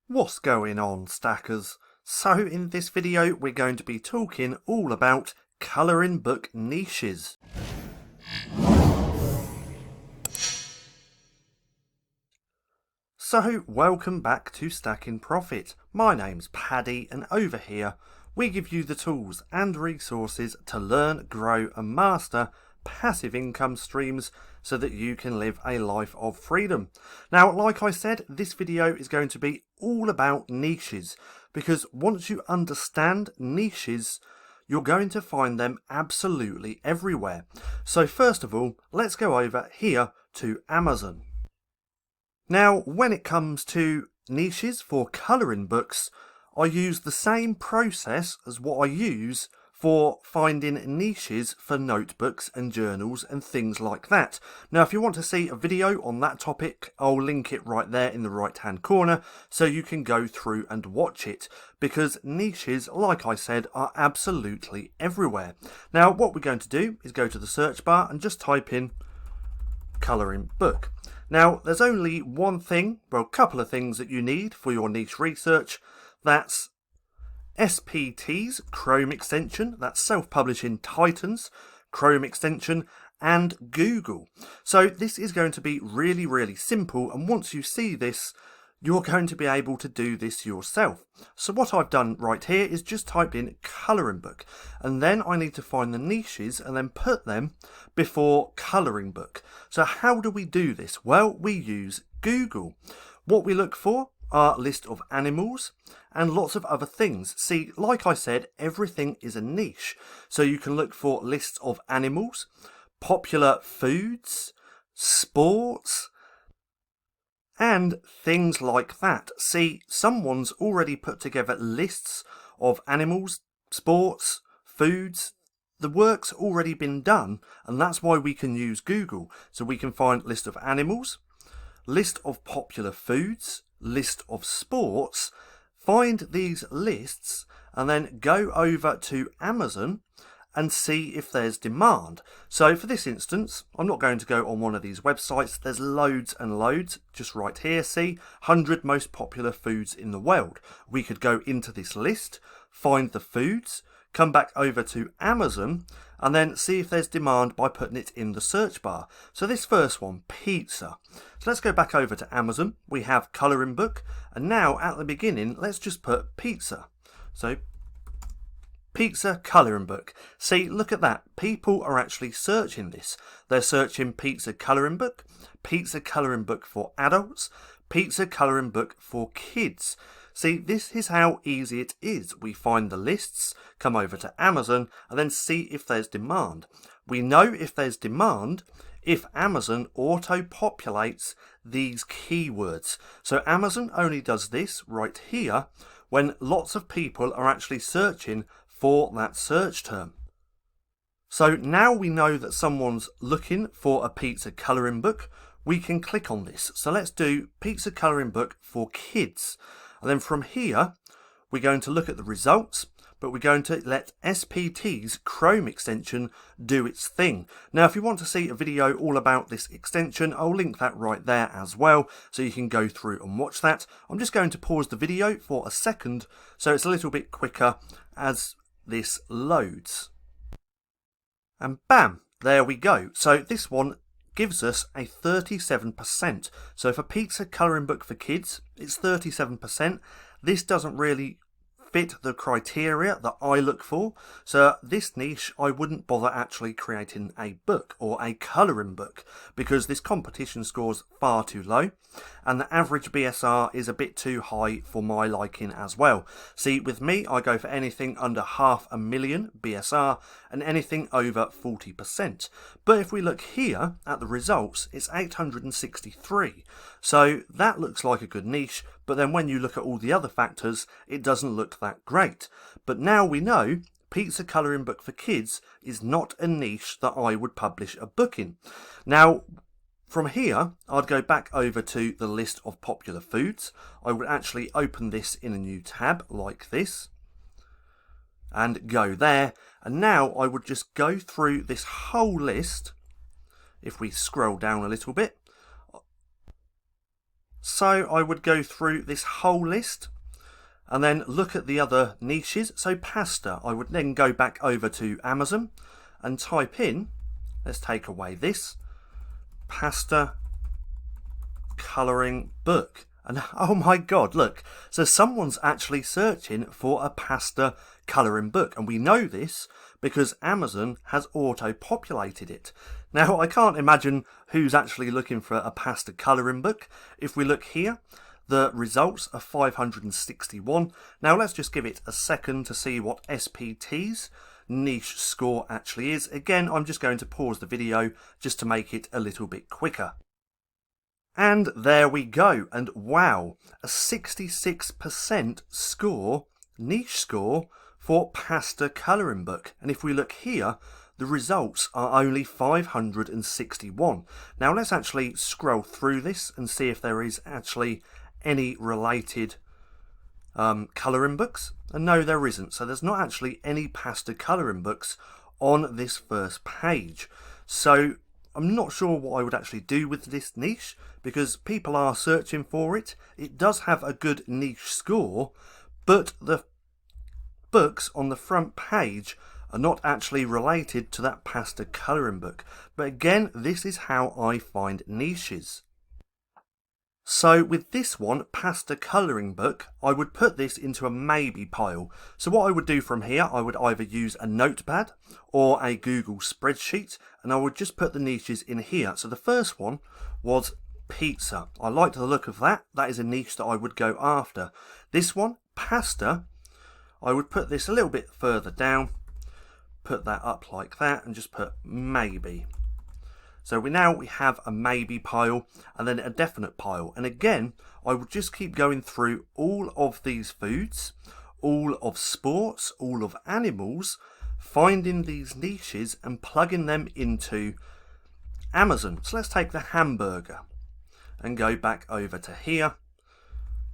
What's going on, stackers? So in this video we're going to be talking all about colouring book niches. So welcome back to StackinProfit. My name's Paddy and over here we give you the tools and resources to learn, grow and master passive income streams so that you can live a life of freedom. Now, like I said, this video is going to be all about niches, because once you understand niches, you're going to find them absolutely everywhere. So first of all, let's go over here to Amazon. Now, when it comes to niches for colouring books, I use the same process as what I use for finding niches for notebooks and journals and things like that. Now, if you want to see a video on that topic, I'll link it right there in the right hand corner so you can go through and watch it, because niches, like I said, are absolutely everywhere. Now, what we're going to do is go to the search bar and just type in colouring book. Now, there's only one thing, well, a couple of things that you need for your niche research. That's SPT's Chrome extension, that's self-publishing Titans Chrome extension, and Google. So this is going to be really simple, and once you see this, you're going to be able to do this yourself. So what I've done right here is just typed in colouring book, and then I need to find the niches and then put them before colouring book. So how do we do this? Well, we use Google. What we look for are list of animals and lots of other things. See, like I said, everything is a niche. So you can look for lists of animals, popular foods, sports, and things like that. See, someone's already put together lists of animals, sports, foods. The work's already been done, and that's why we can use Google. So we can find list of animals, list of popular foods, list of sports, find these lists and then go over to Amazon and see if there's demand. So for this instance, I'm not going to go on one of these websites. There's loads and loads just right here. See, 100 most popular foods in the world. We could go into this list, find the foods, come back over to Amazon and then see if there's demand by putting it in the search bar. So this first one, pizza. So let's go back over to Amazon. We have colouring book, and now at the beginning let's just put pizza. So pizza colouring book. See, look at that. People are actually searching this. They're searching pizza colouring book for adults, pizza colouring book for kids. See, this is how easy it is. We find the lists, come over to Amazon, and then see if there's demand. We know if there's demand if Amazon auto-populates these keywords. So Amazon only does this right here when lots of people are actually searching for that search term. So now we know that someone's looking for a pizza colouring book. We can click on this. So let's do pizza colouring book for kids. And then from here, we're going to look at the results, but we're going to let SPT's Chrome extension do its thing. Now, if you want to see a video all about this extension, I'll link that right there as well, so you can go through and watch that. I'm just going to pause the video for a second, so it's a little bit quicker as this loads. And bam, there we go. So this one gives us a 37%. So for pizza colouring book for kids, it's 37%. This doesn't really fit the criteria that I look for. So this niche, I wouldn't bother actually creating a book or a colouring book, because this competition score's far too low and the average BSR is a bit too high for my liking as well. See, with me, I go for anything under 500,000 BSR and anything over 40%. But if we look here at the results, it's 863. So that looks like a good niche, but then when you look at all the other factors, it doesn't look that great. But now we know pizza colouring book for kids is not a niche that I would publish a book in. Now, from here, I'd go back over to the list of popular foods. I would actually open this in a new tab like this and go there. And now I would just go through this whole list. If we scroll down a little bit, So I would go through this whole list and then look at the other niches. So pasta, I would then go back over to Amazon and type in, let's take away this, pasta colouring book. And oh my god, look, so someone's actually searching for a pasta colouring book, and we know this because Amazon has auto-populated it. Now I can't imagine who's actually looking for a pasta colouring book. If we look here, the results are 561. Now let's just give it a second to see what SPT's niche score actually is. Again, I'm just going to pause the video just to make it a little bit quicker. And there we go, and wow, a 66% score, niche score, for pasta colouring book. And if we look here, the results are only 561. Now let's actually scroll through this and see if there is actually any related colouring books. And no, there isn't. So there's not actually any pasta colouring books on this first page. So I'm not sure what I would actually do with this niche because people are searching for it. It does have a good niche score, but the books on the front page are not actually related to that pasta colouring book. But again, this is how I find niches. So with this one, pasta colouring book, I would put this into a maybe pile. So what I would do from here, I would either use a notepad or a Google spreadsheet, and I would just put the niches in here. So the first one was pizza. I liked the look of that. That is a niche that I would go after. This one, pasta, I would put this a little bit further down, put that up like that, and just put maybe. So we have a maybe pile and then a definite pile. And again, I would just keep going through all of these foods, all of sports, all of animals, finding these niches and plugging them into Amazon. So let's take the hamburger and go back over to here.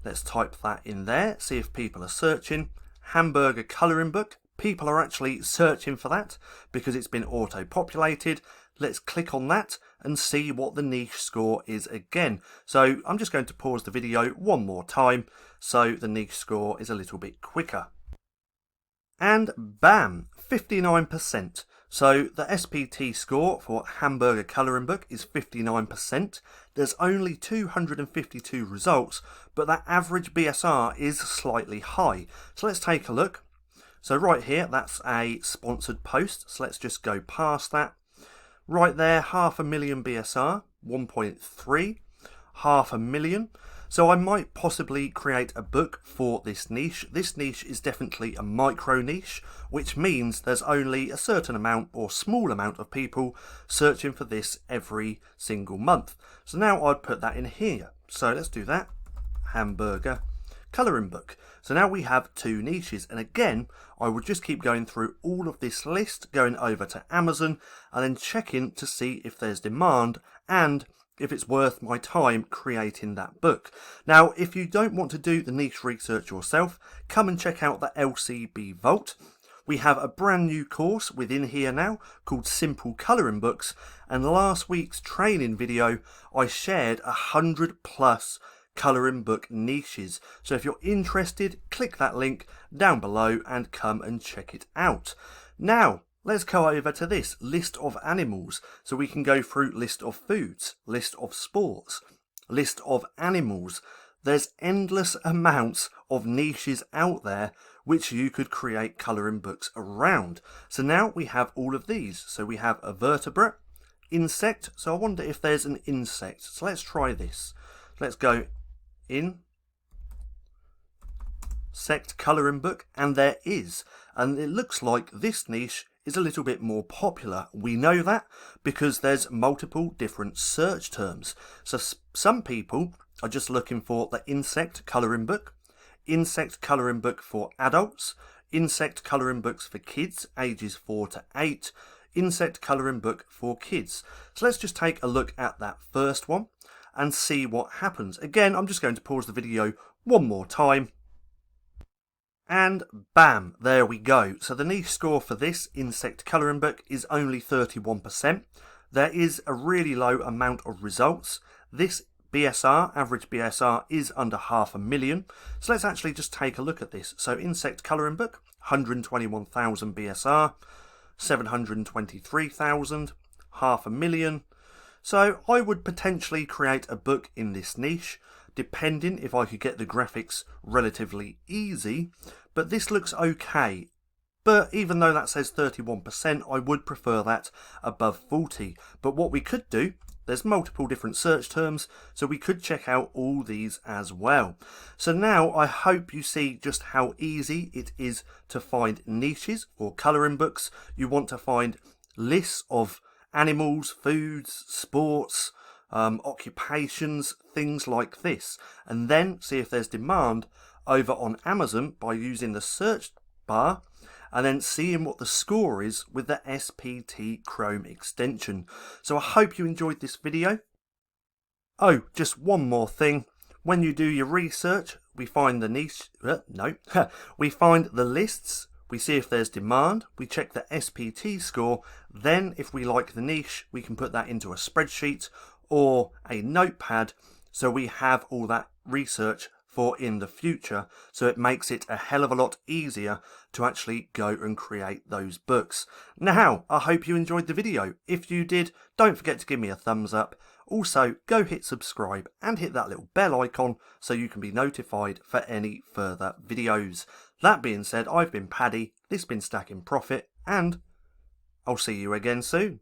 Let's type that in there, see if people are searching. Hamburger colouring book. People are actually searching for that because it's been auto-populated. Let's click on that and see what the niche score is again. So I'm just going to pause the video one more time so the niche score is a little bit quicker. And bam, 59%. So the SPT score for hamburger colouring book is 59%. There's only 252 results, but that average BSR is slightly high. So let's take a look. So right here, that's a sponsored post. So let's just go past that. Right there, 500,000 BSR, 1.3, 500,000. So I might possibly create a book for this niche. This niche is definitely a micro niche, which means there's only a certain amount or small amount of people searching for this every single month. So now I'd put that in here. So let's do that. Hamburger colouring book. So now we have two niches, and again I would just keep going through all of this list, going over to Amazon and then checking to see if there's demand and if it's worth my time creating that book. Now if you don't want to do the niche research yourself, come and check out the LCB Vault. We have a brand new course within here now called Simple Colouring Books, and last week's training video I shared 100+ colouring book niches. So if you're interested, click that link down below and come and check it out. Now let's go over to this list of animals, so we can go through list of foods, list of sports, list of animals. There's endless amounts of niches out there which you could create colouring books around. So now we have all of these. So we have a vertebrate, insect. So I wonder if there's an insect. So let's try this. Let's go insect colouring book, and there is, and it looks like this niche is a little bit more popular. We know that because there's multiple different search terms. So some people are just looking for the insect colouring book for adults, insect colouring books for kids ages 4 to 8, insect colouring book for kids. So let's just take a look at that first one and see what happens. Again, I'm just going to pause the video one more time. And bam, there we go. So the niche score for this insect colouring book is only 31%. There is a really low amount of results. This BSR, average BSR, is under 500,000. So let's actually just take a look at this. So insect colouring book, 121,000 BSR, 723,000, 500,000. So I would potentially create a book in this niche, depending if I could get the graphics relatively easy, but this looks okay. But even though that says 31%, I would prefer that above 40. But what we could do, there's multiple different search terms, so we could check out all these as well. So now I hope you see just how easy it is to find niches for colouring books. You want to find lists of animals, foods, sports, occupations, things like this, and then see if there's demand over on Amazon by using the search bar and then seeing what the score is with the SPT Chrome extension. So I hope you enjoyed this video. Oh, just one more thing. When you do your research, we find the niche, we find the lists, we see if there's demand, we check the SPT score, then if we like the niche, we can put that into a spreadsheet or a notepad, so we have all that research for in the future, so it makes it a hell of a lot easier to actually go and create those books. Now, I hope you enjoyed the video. If you did, don't forget to give me a thumbs up. Also, go hit subscribe and hit that little bell icon so you can be notified for any further videos. That being said, I've been Paddy, this has been Stacking Profit, and I'll see you again soon.